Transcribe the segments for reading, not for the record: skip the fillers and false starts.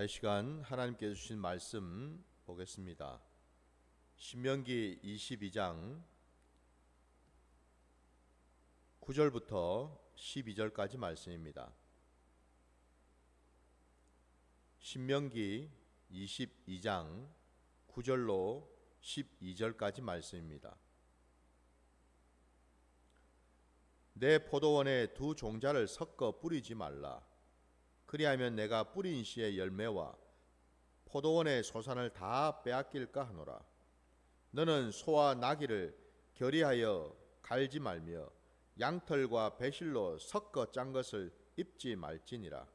이 시간 하나님께서 주신 말씀 보겠습니다. 신명기 22장 9절부터 12절까지 말씀입니다. 신명기 22장 9절로 12절까지 말씀입니다. 내 포도원에 두 종자를 섞어 뿌리지 말라. 그리하면 내가 뿌린 씨의 열매와 포도원의 소산을 다 빼앗길까 하노라. 너는 소와 나귀를 결의하여 갈지 말며 양털과 배실로 섞어 짠 것을 입지 말지니라.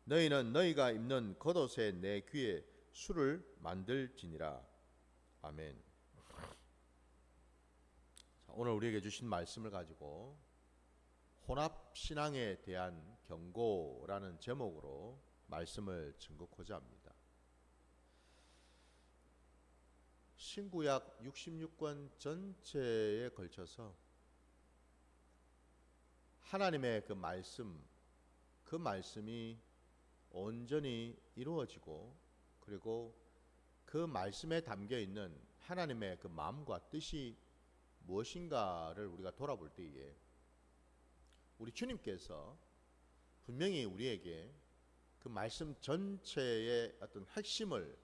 너희는 너희가 입는 겉옷에 내 귀에 술을 만들지니라. 아멘. 오늘 우리에게 주신 말씀을 가지고 혼합신앙에 대한 경고라는 제목으로 말씀을 증거하고자 합니다. 신구약 66권 전체에 걸쳐서 하나님의 그 말씀이 온전히 이루어지고, 그리고 그 말씀에 담겨 있는 하나님의 그 마음과 뜻이 무엇인가를 우리가 돌아볼 때에 우리 주님께서 분명히 우리에게 그 말씀 전체의 어떤 핵심을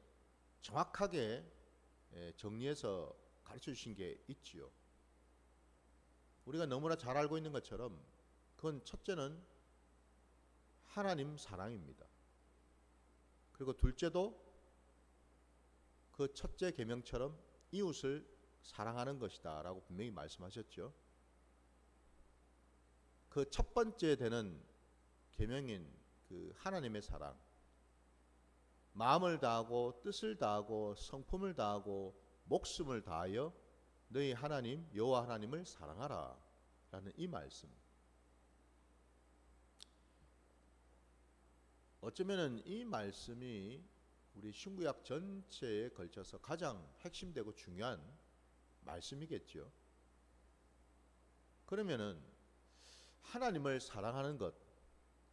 정확하게 정리해서 가르쳐 주신 게 있지요. 우리가 너무나 잘 알고 있는 것처럼 그건 첫째는 하나님 사랑입니다. 그리고 둘째도 그 첫째 계명처럼 이웃을 사랑하는 것이다 라고 분명히 말씀하셨죠. 그 첫 번째 되는 계명인 그 하나님의 사랑, 마음을 다하고 뜻을 다하고 성품을 다하고 목숨을 다하여 너희 하나님 여호와 하나님을 사랑하라 라는 이 말씀, 어쩌면은 이 말씀이 우리 신구약 전체에 걸쳐서 가장 핵심되고 중요한 말씀이겠죠. 그러면은 하나님을 사랑하는 것,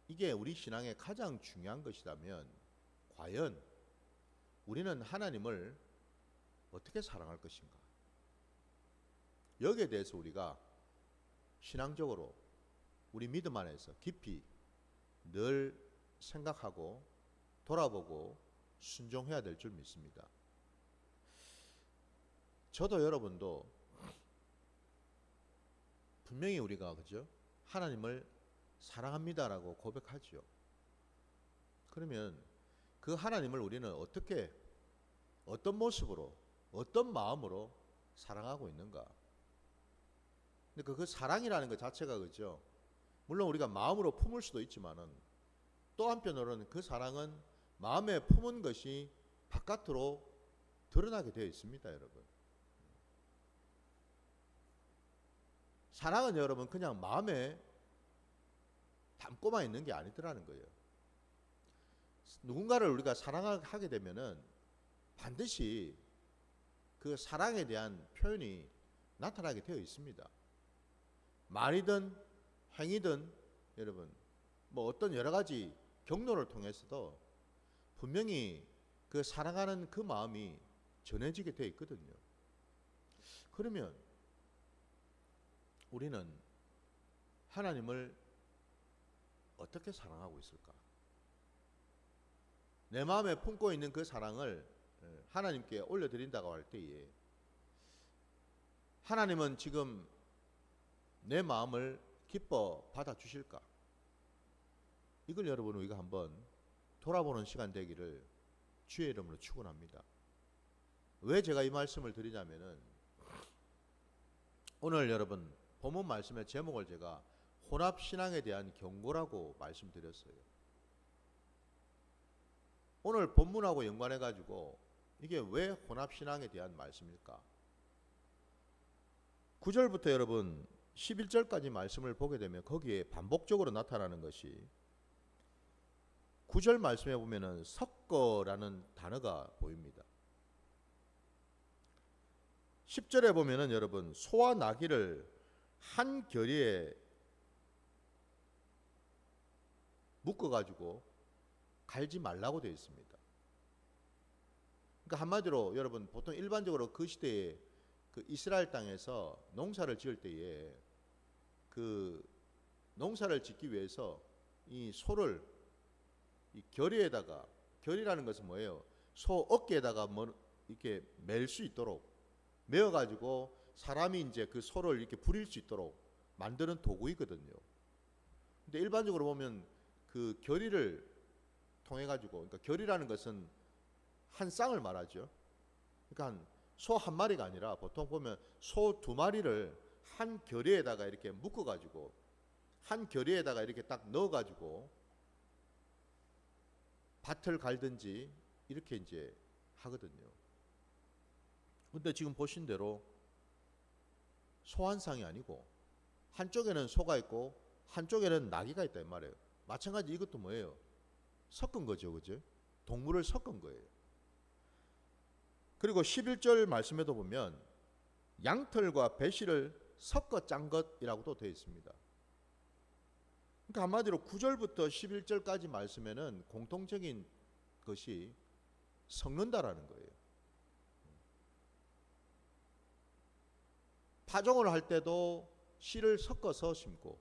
이게 우리 신앙의 가장 중요한 것이라면 과연 우리는 하나님을 어떻게 사랑할 것인가? 여기에 대해서 우리가 신앙적으로 우리 믿음 안에서 깊이 늘 생각하고 돌아보고 순종해야 될 줄 믿습니다. 저도 여러분도 분명히 우리가 그죠? 하나님을 사랑합니다라고 고백하지요. 그러면 그 하나님을 우리는 어떻게, 어떤 모습으로, 어떤 마음으로 사랑하고 있는가? 그러니까 그 사랑이라는 것 자체가 그죠? 물론 우리가 마음으로 품을 수도 있지만은 또 한편으로는 그 사랑은 마음에 품은 것이 바깥으로 드러나게 되어 있습니다, 여러분. 사랑은 여러분 그냥 마음에 담고만 있는 게 아니더라는 거예요. 누군가를 우리가 사랑하게 되면은 반드시 그 사랑에 대한 표현이 나타나게 되어 있습니다. 말이든 행위든 여러분 뭐 어떤 여러 가지 경로를 통해서도 분명히 그 사랑하는 그 마음이 전해지게 되어 있거든요. 그러면 우리는 하나님을 어떻게 사랑하고 있을까? 내 마음에 품고 있는 그 사랑을 하나님께 올려드린다고 할 때에 하나님은 지금 내 마음을 기뻐 받아주실까? 이걸 여러분 우리가 한번 돌아보는 시간 되기를 주의 이름으로 축원합니다. 왜 제가 이 말씀을 드리냐면은 오늘 여러분 본문 말씀의 제목을 제가 혼합신앙에 대한 경고라고 말씀드렸어요. 오늘 본문하고 연관해 가지고 이게 왜 혼합신앙에 대한 말씀일까? 9절부터 여러분 11절까지 말씀을 보게 되면 거기에 반복적으로 나타나는 것이 9절 말씀에 보면은 섞어라는 단어가 보입니다. 10절에 보면은 여러분 소와 나귀를 한 결의에 묶어가지고 갈지 말라고 되어 있습니다. 그러니까 한마디로 여러분 보통 일반적으로 그 시대에 그 이스라엘 땅에서 농사를 지을 때에 그 농사를 짓기 위해서 이 소를 이 겨리에다가, 겨리라는 것은 뭐예요? 소 어깨에다가 뭐 이렇게 맬 수 있도록 메어 가지고 사람이 이제 그 소를 이렇게 부릴 수 있도록 만드는 도구이거든요. 근데 일반적으로 보면 그 겨리를 통해 가지고, 그러니까 겨리라는 것은 한 쌍을 말하죠. 그러니까 소 한 마리가 아니라 보통 보면 소 두 마리를 한 겨리에다가 이렇게 묶어 가지고 한 겨리에다가 이렇게 딱 넣어 가지고 밭을 갈든지 이렇게 이제 하거든요. 근데 지금 보신 대로 소 한 쌍이 아니고 한쪽에는 소가 있고 한쪽에는 나귀가 있다 이 말이에요. 마찬가지 이것도 뭐예요? 섞은 거죠, 그죠? 동물을 섞은 거예요. 그리고 11절 말씀에도 보면 양털과 배실을 섞어 짠 것이라고도 되어 있습니다. 그러니까 한마디로 9절부터 11절까지 말씀에는 공통적인 것이 섞는다라는 거예요. 파종을 할 때도 씨를 섞어서 심고,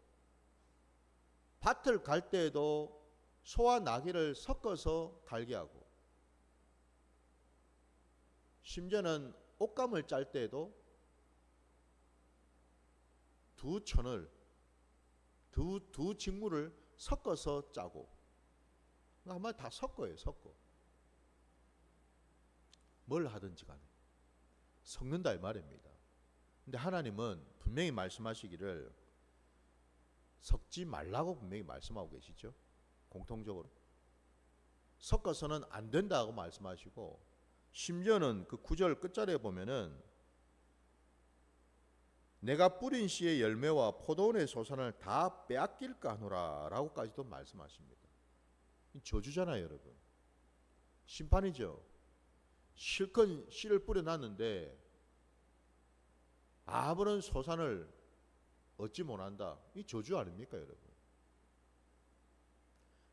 밭을 갈 때에도 소와 나귀를 섞어서 갈게 하고, 심지어는 옷감을 짤 때에도 두 천을 두 직물을 섞어서 짜고, 한마디 다 섞어요. 섞어. 뭘 하든지 간에 섞는다 이 말입니다. 근데 하나님은 분명히 말씀하시기를 섞지 말라고 분명히 말씀하고 계시죠. 공통적으로 섞어서는 안 된다고 말씀하시고, 심지어는 그 9절 끝자리에 보면은 내가 뿌린 씨의 열매와 포도원의 소산을 다 빼앗길까 하노라 라고까지도 말씀하십니다. 저주잖아요, 여러분. 심판이죠. 실컷 씨를 뿌려놨는데 아무런 소산을 얻지 못한다. 이 저주 아닙니까, 여러분?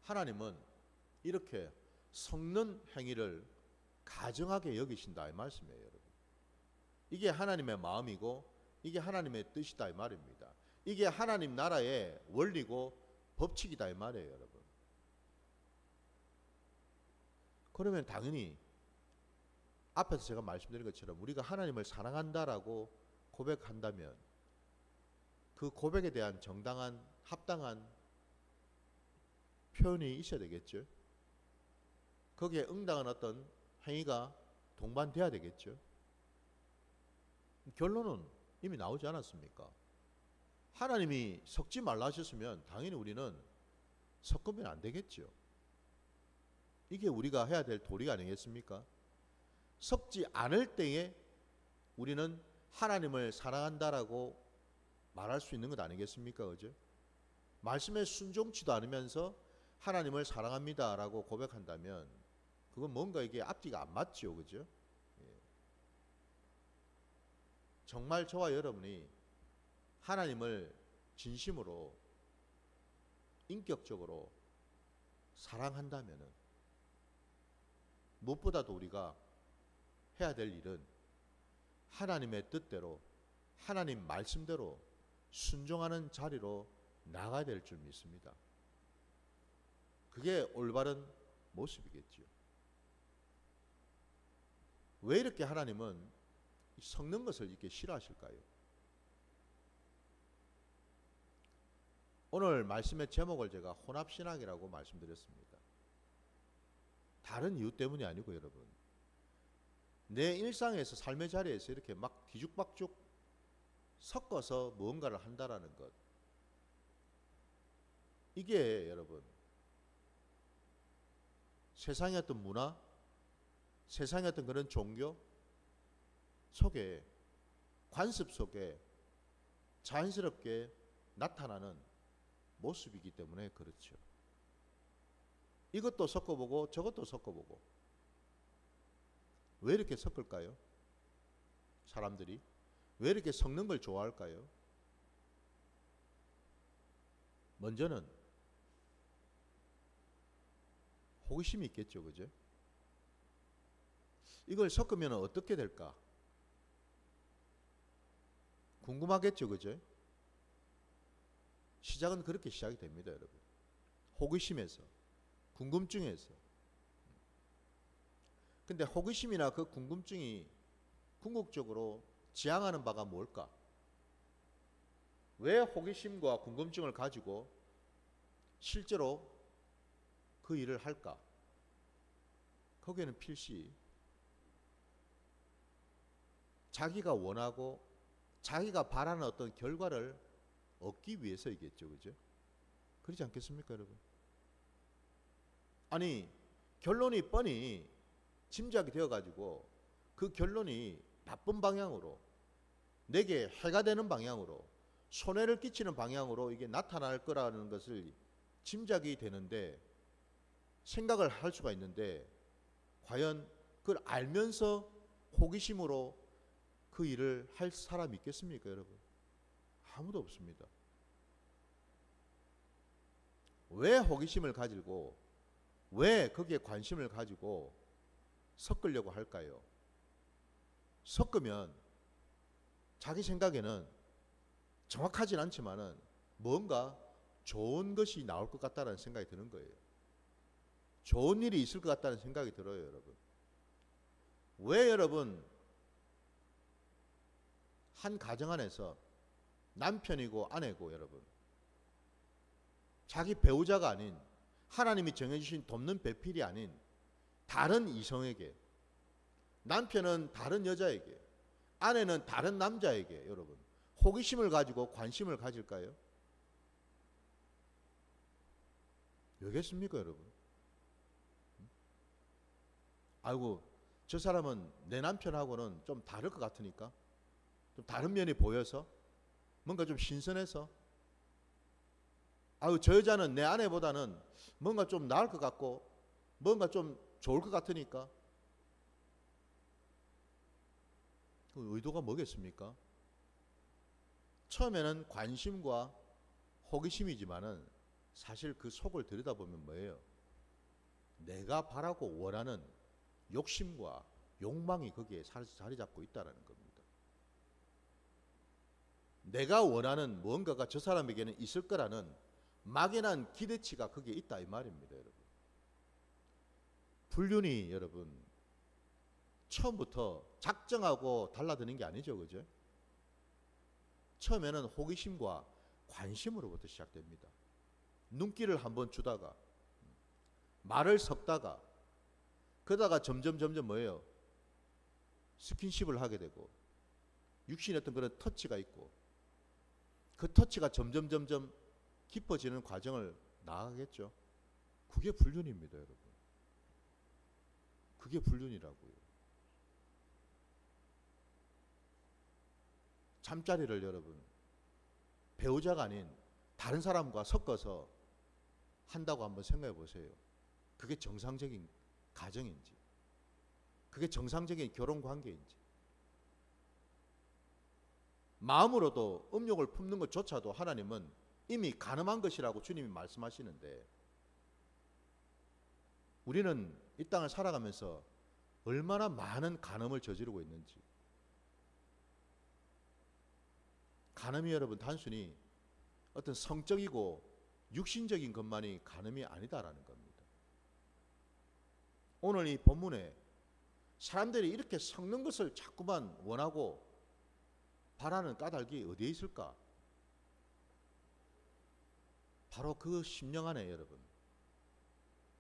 하나님은 이렇게 섞는 행위를 가증하게 여기신다 이 말씀이에요, 여러분. 이게 하나님의 마음이고 이게 하나님의 뜻이다 이 말입니다. 이게 하나님 나라의 원리고 법칙이다 이 말이에요, 여러분. 그러면 당연히 앞에서 제가 말씀드린 것처럼 우리가 하나님을 사랑한다라고 고백한다면 그 고백에 대한 정당한 합당한 표현이 있어야 되겠죠. 거기에 응당한 어떤 행위가 동반돼야 되겠죠. 결론은 이미 나오지 않았습니까? 하나님이 섞지 말라 하셨으면 당연히 우리는 섞으면 안 되겠죠. 이게 우리가 해야 될 도리가 아니겠습니까? 섞지 않을 때에 우리는 하나님을 사랑한다라고 말할 수 있는 것 아니겠습니까? 그죠? 말씀에 순종치도 않으면서 하나님을 사랑합니다라고 고백한다면 그건 뭔가 이게 앞뒤가 안 맞죠. 그죠? 정말 저와 여러분이 하나님을 진심으로 인격적으로 사랑한다면 무엇보다도 우리가 해야 될 일은 하나님의 뜻대로 하나님 말씀대로 순종하는 자리로 나가야 될 줄 믿습니다. 그게 올바른 모습이겠지요. 왜 이렇게 하나님은 섞는 것을 이렇게 싫어하실까요? 오늘 말씀의 제목을 제가 혼합신앙이라고 말씀드렸습니다. 다른 이유 때문이 아니고 여러분, 내 일상에서 삶의 자리에서 이렇게 막 뒤죽박죽 섞어서 무언가를 한다라는 것, 이게 여러분 세상의 어떤 문화, 세상의 어떤 그런 종교 속에, 관습 속에 자연스럽게 나타나는 모습이기 때문에 그렇죠. 이것도 섞어보고 저것도 섞어보고. 왜 이렇게 섞을까요? 사람들이 왜 이렇게 섞는 걸 좋아할까요? 먼저는 호기심이 있겠죠, 그죠? 이걸 섞으면 어떻게 될까? 궁금하겠죠, 그죠? 시작은 그렇게 시작이 됩니다, 여러분. 호기심에서, 궁금증에서. 근데 호기심이나 그 궁금증이 궁극적으로 지향하는 바가 뭘까? 왜 호기심과 궁금증을 가지고 실제로 그 일을 할까? 거기에는 필시 자기가 원하고 자기가 바라는 어떤 결과를 얻기 위해서이겠죠, 그죠? 그렇지 않겠습니까, 여러분? 아니, 결론이 뻔히 짐작이 되어가지고 그 결론이 나쁜 방향으로, 내게 해가 되는 방향으로, 손해를 끼치는 방향으로 이게 나타날 거라는 것을 짐작이 되는데, 생각을 할 수가 있는데, 과연 그걸 알면서 호기심으로 그 일을 할 사람이 있겠습니까, 여러분? 아무도 없습니다. 왜 호기심을 가지고, 왜 거기에 관심을 가지고 섞으려고 할까요? 섞으면 자기 생각에는 정확하진 않지만은 뭔가 좋은 것이 나올 것 같다는 생각이 드는 거예요. 좋은 일이 있을 것 같다는 생각이 들어요, 여러분. 왜 여러분 한 가정 안에서 남편이고 아내고 여러분 자기 배우자가 아닌 하나님이 정해주신 돕는 배필이 아닌 다른 이성에게, 남편은 다른 여자에게, 아내는 다른 남자에게 여러분 호기심을 가지고 관심을 가질까요? 왜겠습니까, 여러분? 아이고, 저 사람은 내 남편하고는 좀 다를 것 같으니까, 좀 다른 면이 보여서, 뭔가 좀 신선해서, 아유, 저 여자는 내 아내보다는 뭔가 좀 나을 것 같고, 뭔가 좀 좋을 것 같으니까. 그 의도가 뭐겠습니까? 처음에는 관심과 호기심이지만은 사실 그 속을 들여다보면 뭐예요? 내가 바라고 원하는 욕심과 욕망이 거기에 자리 잡고 있다는 겁니다. 내가 원하는 무언가가 저 사람에게는 있을 거라는 막연한 기대치가 거기에 있다 이 말입니다, 여러분. 불륜이 여러분 처음부터 작정하고 달라드는 게 아니죠, 그죠? 처음에는 호기심과 관심으로부터 시작됩니다. 눈길을 한번 주다가 말을 섞다가 그러다가 점점 뭐예요? 스킨십을 하게 되고 육신의 어떤 그런 터치가 있고 그 터치가 점점 깊어지는 과정을 나아가겠죠. 그게 불륜입니다, 여러분. 그게 불륜이라고요. 잠자리를 여러분 배우자가 아닌 다른 사람과 섞어서 한다고 한번 생각해 보세요. 그게 정상적인 가정인지, 그게 정상적인 결혼 관계인지. 마음으로도 음욕을 품는 것조차도 하나님은 이미 가늠한 것이라고 주님이 말씀하시는데, 우리는 이 땅을 살아가면서 얼마나 많은 간음을 저지르고 있는지. 간음이 여러분 단순히 어떤 성적이고 육신적인 것만이 간음이 아니다라는 겁니다. 오늘 이 본문에 사람들이 이렇게 섞는 것을 자꾸만 원하고 바라는 까닭이 어디에 있을까? 바로 그 심령 안에 여러분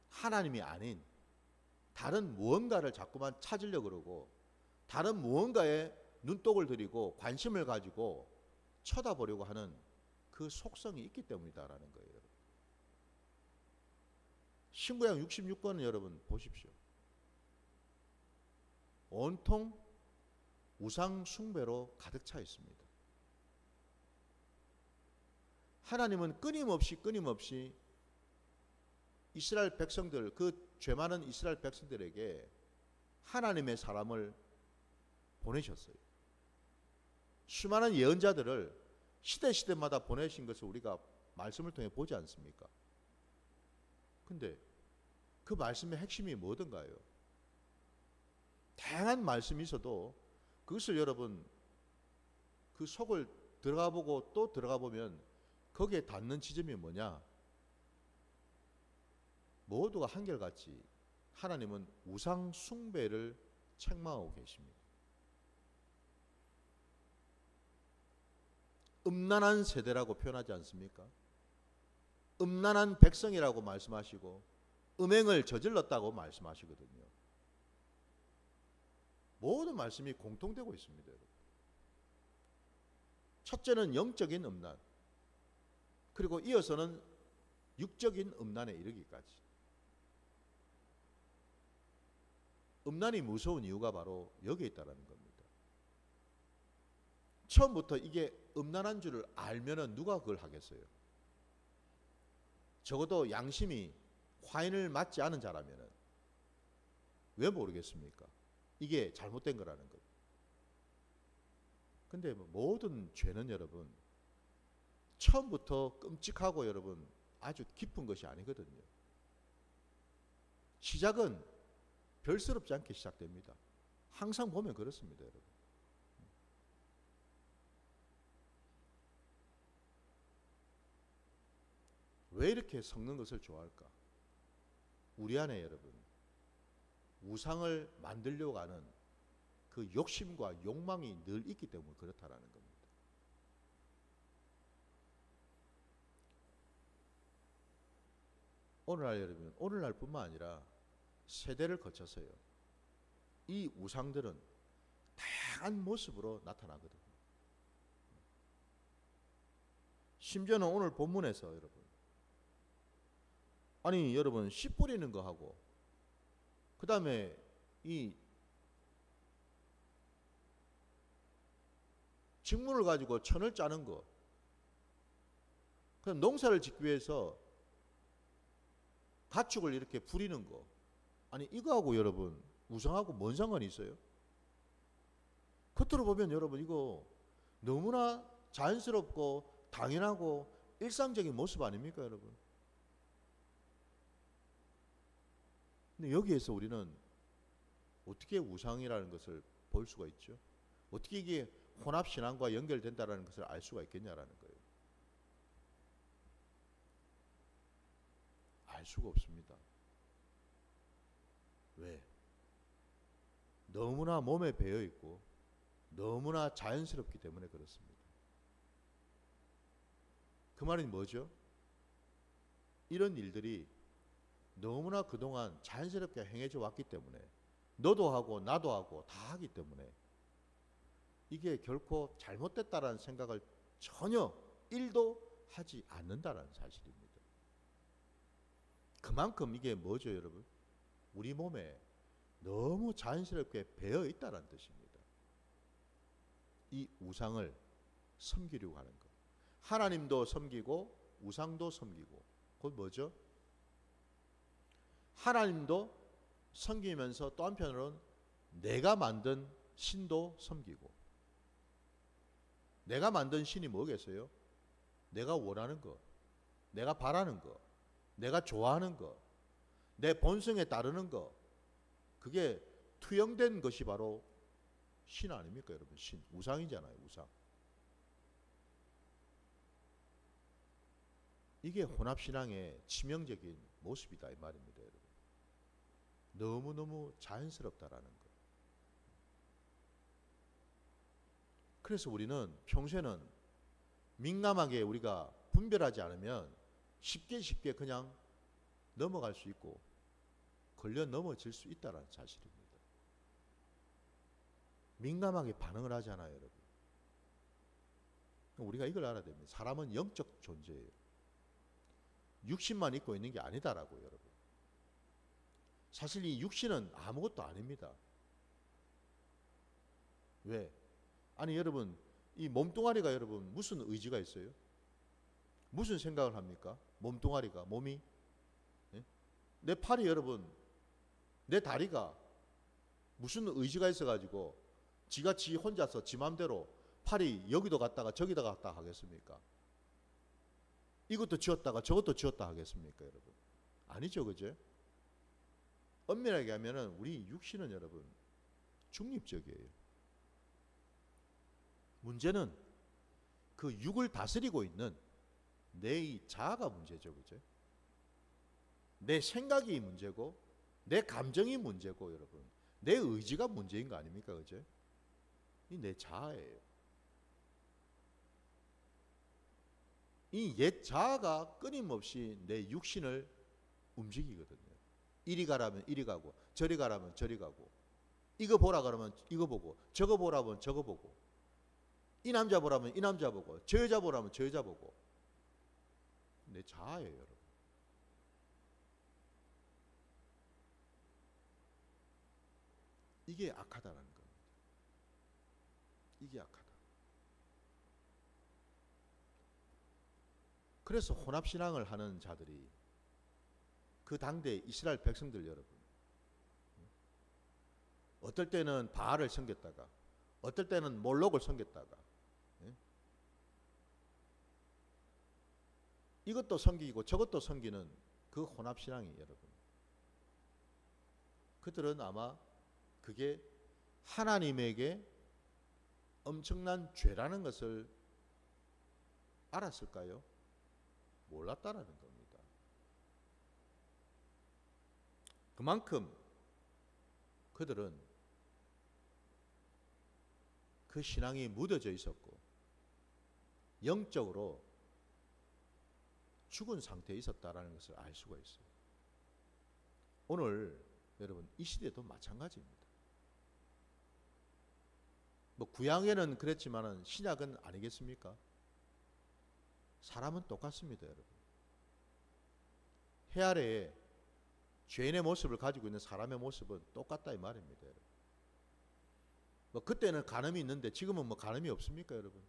하나님이 아닌 다른 무언가를 자꾸만 찾으려고 그러고 다른 무언가에 눈독을 들이고 관심을 가지고 쳐다보려고 하는 그 속성이 있기 때문이다라는 거예요. 신구약 66권은 여러분 보십시오. 온통 우상 숭배로 가득 차 있습니다. 하나님은 끊임없이 이스라엘 백성들, 그 죄 많은 이스라엘 백성들에게 하나님의 사람을 보내셨어요. 수많은 예언자들을 시대마다 보내신 것을 우리가 말씀을 통해 보지 않습니까? 근데 그 말씀의 핵심이 뭐든가요? 다양한 말씀이 있어도 그것을 여러분 그 속을 들어가 보고 또 들어가 보면 거기에 닿는 지점이 뭐냐? 모두가 한결같이 하나님은 우상 숭배를 책망하고 계십니다. 음란한 세대라고 표현하지 않습니까? 음란한 백성이라고 말씀하시고 음행을 저질렀다고 말씀하시거든요. 모든 말씀이 공통되고 있습니다. 여러분. 첫째는 영적인 음란, 그리고 이어서는 육적인 음란에 이르기까지. 음란이 무서운 이유가 바로 여기에 있다는 겁니다. 처음부터 이게 음란한 줄을 알면은 누가 그걸 하겠어요? 적어도 양심이 화인을 맞지 않은 자라면은 왜 모르겠습니까? 이게 잘못된 거라는 것. 근데 모든 죄는 여러분 처음부터 끔찍하고 여러분 아주 깊은 것이 아니거든요. 시작은 별스럽지 않게 시작됩니다. 항상 보면 그렇습니다, 여러분. 왜 이렇게 섞는 것을 좋아할까? 우리 안에 여러분 우상을 만들려고 하는 그 욕심과 욕망이 늘 있기 때문에 그렇다라는 겁니다. 오늘날 여러분, 오늘날뿐만 아니라 세대를 거쳐서요. 이 우상들은 다양한 모습으로 나타나거든요. 심지어는 오늘 본문에서 여러분, 아니 여러분 씨 뿌리는 거 하고, 그 다음에 이 직문을 가지고 천을 짜는 거, 그럼 농사를 짓기 위해서 가축을 이렇게 부리는 거, 아니 이거하고 여러분 우상하고 뭔 상관이 있어요? 겉으로 보면 여러분 이거 너무나 자연스럽고 당연하고 일상적인 모습 아닙니까 여러분? 근데 여기에서 우리는 어떻게 우상이라는 것을 볼 수가 있죠? 어떻게 이게 혼합신앙과 연결된다는 것을 알 수가 있겠냐라는 거예요. 알 수가 없습니다. 왜? 너무나 몸에 배어 있고 너무나 자연스럽기 때문에 그렇습니다. 그 말은 뭐죠? 이런 일들이 너무나 그동안 자연스럽게 행해져 왔기 때문에 너도 하고 나도 하고 다 하기 때문에 이게 결코 잘못됐다라는 생각을 전혀 1도 하지 않는다라는 사실입니다. 그만큼 이게 뭐죠 여러분? 우리 몸에 너무 자연스럽게 배어 있다는 뜻입니다. 이 우상을 섬기려고 하는 것. 하나님도 섬기고 우상도 섬기고. 그건 뭐죠? 하나님도 섬기면서 또 한편으로는 내가 만든 신도 섬기고. 내가 만든 신이 뭐겠어요? 내가 원하는 것, 내가 바라는 것, 내가 좋아하는 것, 내 본성에 따르는 것, 그게 투영된 것이 바로 신 아닙니까 여러분? 신, 우상이잖아요. 우상. 이게 혼합신앙의 치명적인 모습이다 이 말입니다 여러분. 너무너무 자연스럽다라는 것. 그래서 우리는 평소에는 민감하게 우리가 분별하지 않으면 쉽게 그냥 넘어갈 수 있고 걸려 넘어질 수 있다는 사실입니다. 민감하게 반응을 하잖아요 여러분. 우리가 이걸 알아야 됩니다. 사람은 영적 존재예요. 육신만 있고 있는 게 아니다라고요 여러분. 사실 이 육신은 아무것도 아닙니다. 왜? 아니 여러분 이 몸뚱아리가 여러분 무슨 의지가 있어요? 무슨 생각을 합니까? 몸뚱아리가, 몸이. 예? 내 팔이 여러분, 내 다리가 무슨 의지가 있어가지고 지가 지 혼자서 지 맘대로 팔이 여기도 갔다가 저기도 갔다 하겠습니까? 이것도 쥐었다가 저것도 쥐었다 하겠습니까 여러분? 아니죠, 그죠? 엄밀하게 하면은 우리 육신은 여러분 중립적이에요. 문제는 그 육을 다스리고 있는 내 이 자아가 문제죠. 그죠? 내 생각이 문제고 내 감정이 문제고 여러분 내 의지가 문제인 거 아닙니까? 그죠? 이 내 자아예요. 이 옛 자아가 끊임없이 내 육신을 움직이거든요. 이리 가라면 이리 가고 저리 가라면 저리 가고 이거 보라 그러면 이거 보고 저거 보라면 저거 보고 이 남자 보라면 이 남자 보고 저 여자 보라면 저 여자 보고 내 자아예요. 여러분. 이게 악하다는 겁니다. 이게 악하다. 그래서 혼합신앙을 하는 자들이 그 당대 이스라엘 백성들 여러분 어떨 때는 바알을 섬겼다가 어떨 때는 몰록을 섬겼다가 이것도 섬기고 저것도 섬기는 그 혼합신앙이 여러분 그들은 아마 그게 하나님에게 엄청난 죄라는 것을 알았을까요? 몰랐다라는 겁니다. 그만큼 그들은 그 신앙이 묻어져 있었고 영적으로 죽은 상태에 있었다라는 것을 알 수가 있어요. 오늘 여러분 이 시대도 마찬가지입니다. 뭐 구약에는 그랬지만은 신약은 아니겠습니까? 사람은 똑같습니다, 여러분. 해 아래에 죄인의 모습을 가지고 있는 사람의 모습은 똑같다 이 말입니다, 여러분. 뭐 그때는 간음이 있는데 지금은 뭐 간음이 없습니까, 여러분?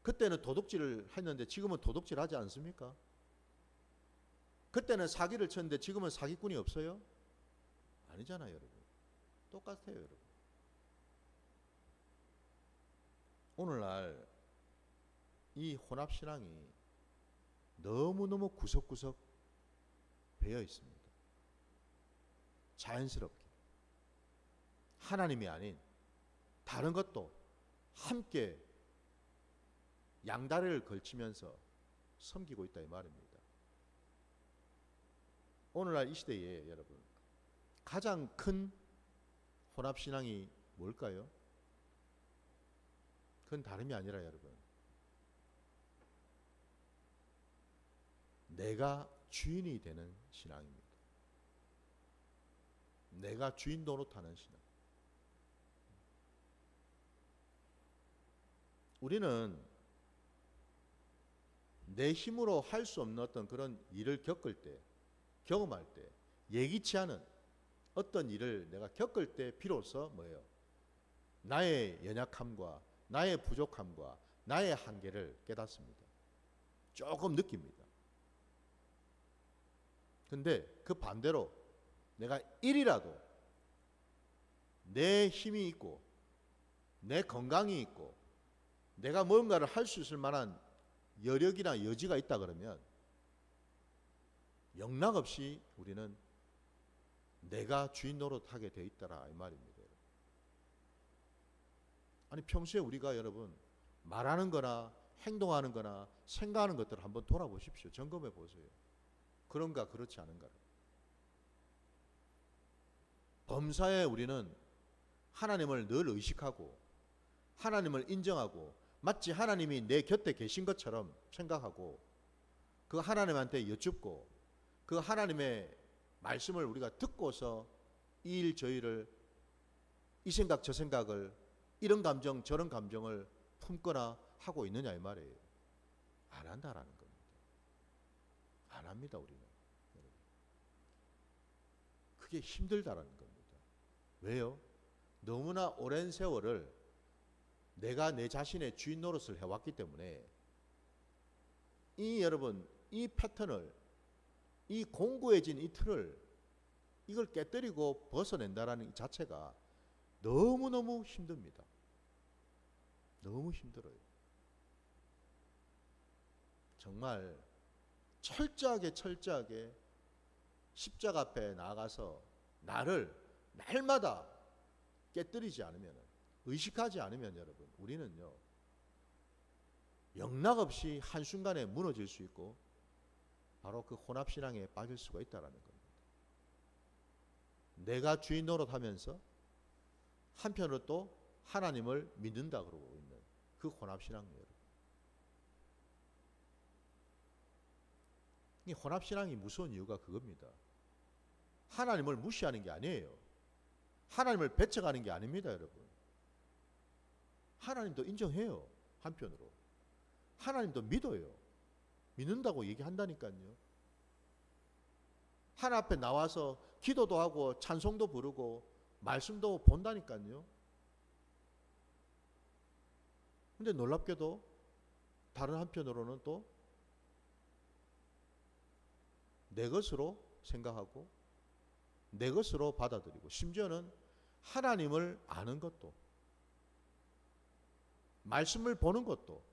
그때는 도둑질을 했는데 지금은 도둑질 하지 않습니까? 그때는 사기를 쳤는데 지금은 사기꾼이 없어요? 아니잖아요, 여러분. 똑같아요, 여러분. 오늘날 이 혼합신앙이 너무너무 구석구석 배어 있습니다. 자연스럽게 하나님이 아닌 다른 것도 함께 양다리를 걸치면서 섬기고 있다 이 말입니다. 오늘날 이 시대에 여러분 가장 큰 혼합신앙이 뭘까요? 그건 다름이 아니라 여러분 내가 주인이 되는 신앙입니다. 내가 주인 노릇하는 신앙. 우리는 내 힘으로 할 수 없는 어떤 그런 일을 겪을 때, 경험할 때, 예기치 않은 어떤 일을 내가 겪을 때 비로소 뭐예요? 나의 연약함과 나의 부족함과 나의 한계를 깨닫습니다. 조금 느낍니다. 근데 그 반대로 내가 일이라도 내 힘이 있고 내 건강이 있고 내가 뭔가를 할 수 있을 만한 여력이나 여지가 있다 그러면 영락없이 우리는 내가 주인 노릇하게 돼 있더라 이 말입니다. 아니 평소에 우리가 여러분 말하는 거나 행동하는 거나 생각하는 것들을 한번 돌아보십시오. 점검해 보세요. 그런가 그렇지 않은가. 범사에 우리는 하나님을 늘 의식하고 하나님을 인정하고 마치 하나님이 내 곁에 계신 것처럼 생각하고 그 하나님한테 여쭙고 그 하나님의 말씀을 우리가 듣고서 이 일 저 일을 이 생각 저 생각을 이런 감정 저런 감정을 품거나 하고 있느냐 이 말이에요. 안 한다라는 겁니다. 안 합니다 우리는. 그게 힘들다라는 겁니다. 왜요? 너무나 오랜 세월을 내가 내 자신의 주인 노릇을 해왔기 때문에 이 여러분 이 패턴을 이 공고해진 이 틀을 이걸 깨뜨리고 벗어낸다라는 이 자체가 너무너무 힘듭니다. 너무 힘들어요. 정말 철저하게 십자가 앞에 나가서 나를 날마다 깨뜨리지 않으면, 의식하지 않으면 여러분, 우리는요 영락없이 한순간에 무너질 수 있고 바로 그 혼합신앙에 빠질 수가 있다는 겁니다. 내가 주인 노릇하면서 한편으로 또 하나님을 믿는다 그러고 있는 그 혼합신앙이에요. 이 혼합신앙이 무서운 이유가 그겁니다. 하나님을 무시하는 게 아니에요. 하나님을 배척하는 게 아닙니다, 여러분. 하나님도 인정해요. 한편으로 하나님도 믿어요. 믿는다고 얘기한다니까요. 하나님 앞에 나와서 기도도 하고 찬송도 부르고 말씀도 본다니까요. 근데 놀랍게도 다른 한편으로는 또 내 것으로 생각하고 내 것으로 받아들이고, 심지어는 하나님을 아는 것도, 말씀을 보는 것도,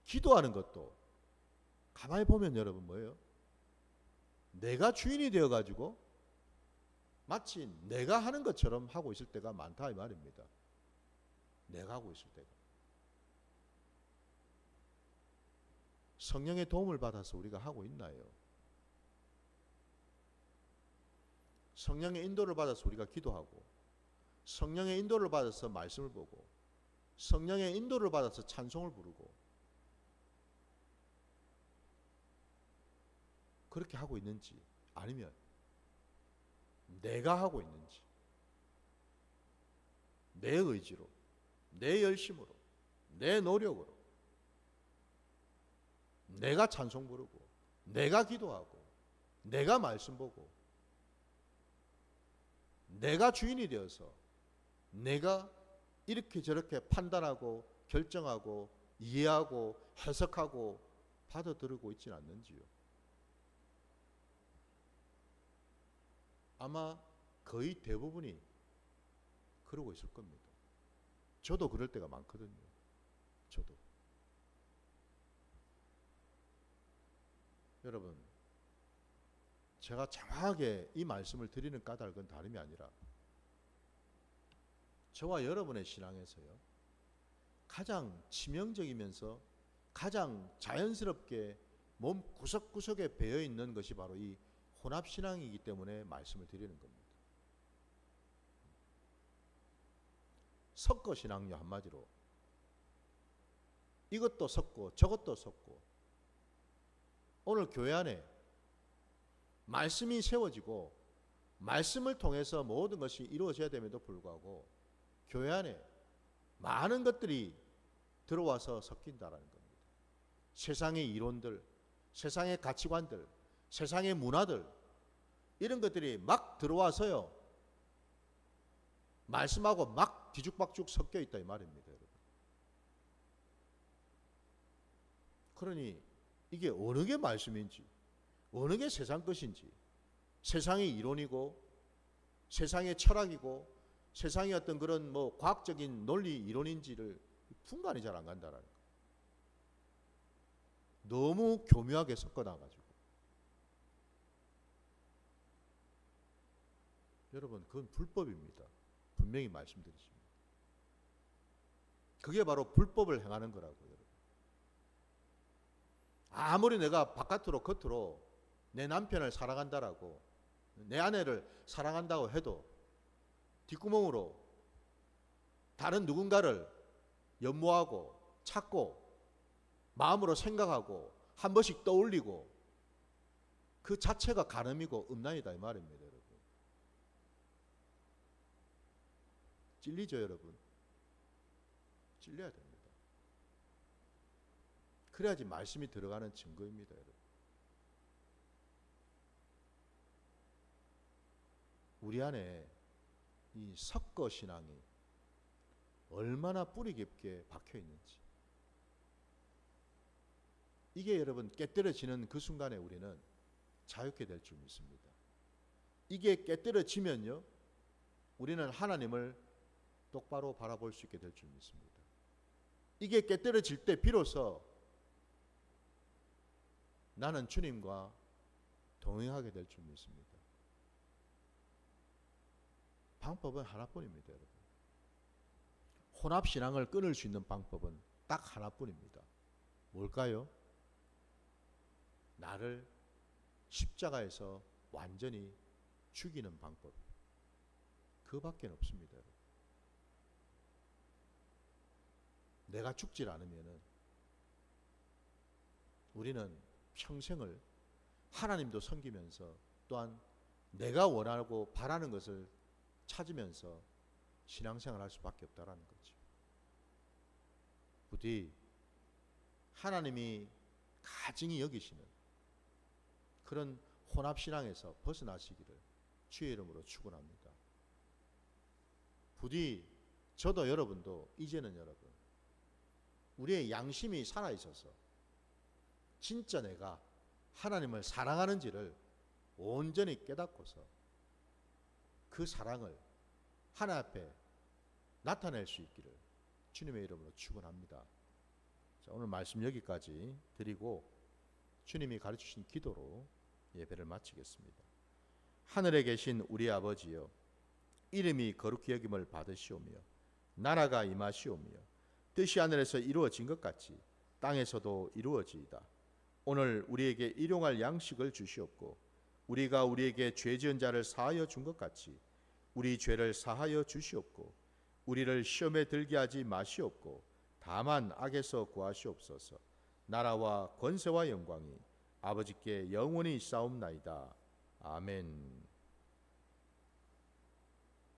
기도하는 것도 가만히 보면 여러분 뭐예요? 내가 주인이 되어가지고 마치 내가 하는 것처럼 하고 있을 때가 많다 이 말입니다. 내가 하고 있을 때가. 성령의 도움을 받아서 우리가 하고 있나요? 성령의 인도를 받아서 우리가 기도하고, 성령의 인도를 받아서 말씀을 보고, 성령의 인도를 받아서 찬송을 부르고, 그렇게 하고 있는지, 아니면 내가 하고 있는지, 내 의지로, 내 열심으로, 내 노력으로 내가 찬송 부르고, 내가 기도하고, 내가 말씀 보고, 내가 주인이 되어서 내가 이렇게 저렇게 판단하고 결정하고 이해하고 해석하고 받아들이고 있지는 않는지요. 아마 거의 대부분이 그러고 있을 겁니다. 저도 그럴 때가 많거든요. 저도. 여러분, 제가 정확하게 이 말씀을 드리는 까닭은 다름이 아니라 저와 여러분의 신앙에서요 가장 치명적이면서 가장 자연스럽게 몸 구석구석에 배어 있는 것이 바로 이 혼합신앙이기 때문에 말씀을 드리는 겁니다. 섞어신앙요, 한마디로. 이것도 섞고 저것도 섞고. 오늘 교회 안에 말씀이 세워지고 말씀을 통해서 모든 것이 이루어져야 됨에도 불구하고 교회 안에 많은 것들이 들어와서 섞인다라는 겁니다. 세상의 이론들, 세상의 가치관들, 세상의 문화들, 이런 것들이 막 들어와서요 말씀하고 막 뒤죽박죽 섞여 있다 이 말입니다, 여러분. 그러니 이게 어느 게 말씀인지, 어느 게 세상 것인지, 세상의 이론이고 세상의 철학이고 세상의 어떤 그런 뭐 과학적인 논리 이론인지를 분간이 잘 안 간다라는 거. 너무 교묘하게 섞어놔가지고. 여러분, 그건 불법입니다. 분명히 말씀드리십니다. 그게 바로 불법을 행하는 거라고요, 여러분. 아무리 내가 바깥으로 겉으로 내 남편을 사랑한다라고, 내 아내를 사랑한다고 해도 뒷구멍으로 다른 누군가를 연모하고 찾고 마음으로 생각하고 한 번씩 떠올리고, 그 자체가 간음이고 음란이다 이 말입니다, 여러분. 찔리죠, 여러분? 찔려야 됩니다. 그래야지 말씀이 들어가는 증거입니다, 여러분. 우리 안에 이 섞어신앙이 얼마나 뿌리 깊게 박혀 있는지, 이게 여러분 깨뜨려지는 그 순간에 우리는 자유케 될 줄 믿습니다. 이게 깨뜨려지면요 우리는 하나님을 똑바로 바라볼 수 있게 될 줄 믿습니다. 이게 깨뜨려질 때 비로소 나는 주님과 동행하게 될 줄 믿습니다. 방법은 하나뿐입니다, 여러분. 혼합신앙을 끊을 수 있는 방법은 딱 하나뿐입니다. 뭘까요? 나를 십자가에서 완전히 죽이는 방법. 그밖에 없습니다. 내가 죽질 않으면은 우리는 평생을 하나님도 섬기면서 또한 내가 원하고 바라는 것을 찾으면서 신앙생활 할 수밖에 없다라는 거죠. 부디 하나님이 가증히 여기시는 그런 혼합신앙에서 벗어나시기를 주의 이름으로 축원합니다. 부디 저도 여러분도 이제는 여러분 우리의 양심이 살아있어서 진짜 내가 하나님을 사랑하는지를 온전히 깨닫고서 그 사랑을 하나님 앞에 나타낼 수 있기를 주님의 이름으로 축원합니다. 자, 오늘 말씀 여기까지 드리고 주님이 가르치신 기도로 예배를 마치겠습니다. 하늘에 계신 우리 아버지여, 이름이 거룩히 여김을 받으시오며 나라가 임하시오며 뜻이 하늘에서 이루어진 것 같이 땅에서도 이루어지이다. 오늘 우리에게 일용할 양식을 주시옵고 우리가 우리에게 죄 지은 자를 사하여 준 것 같이 우리 죄를 사하여 주시옵고 우리를 시험에 들게 하지 마시옵고 다만 악에서 구하시옵소서. 나라와 권세와 영광이 아버지께 영원히 있사옵나이다. 아멘.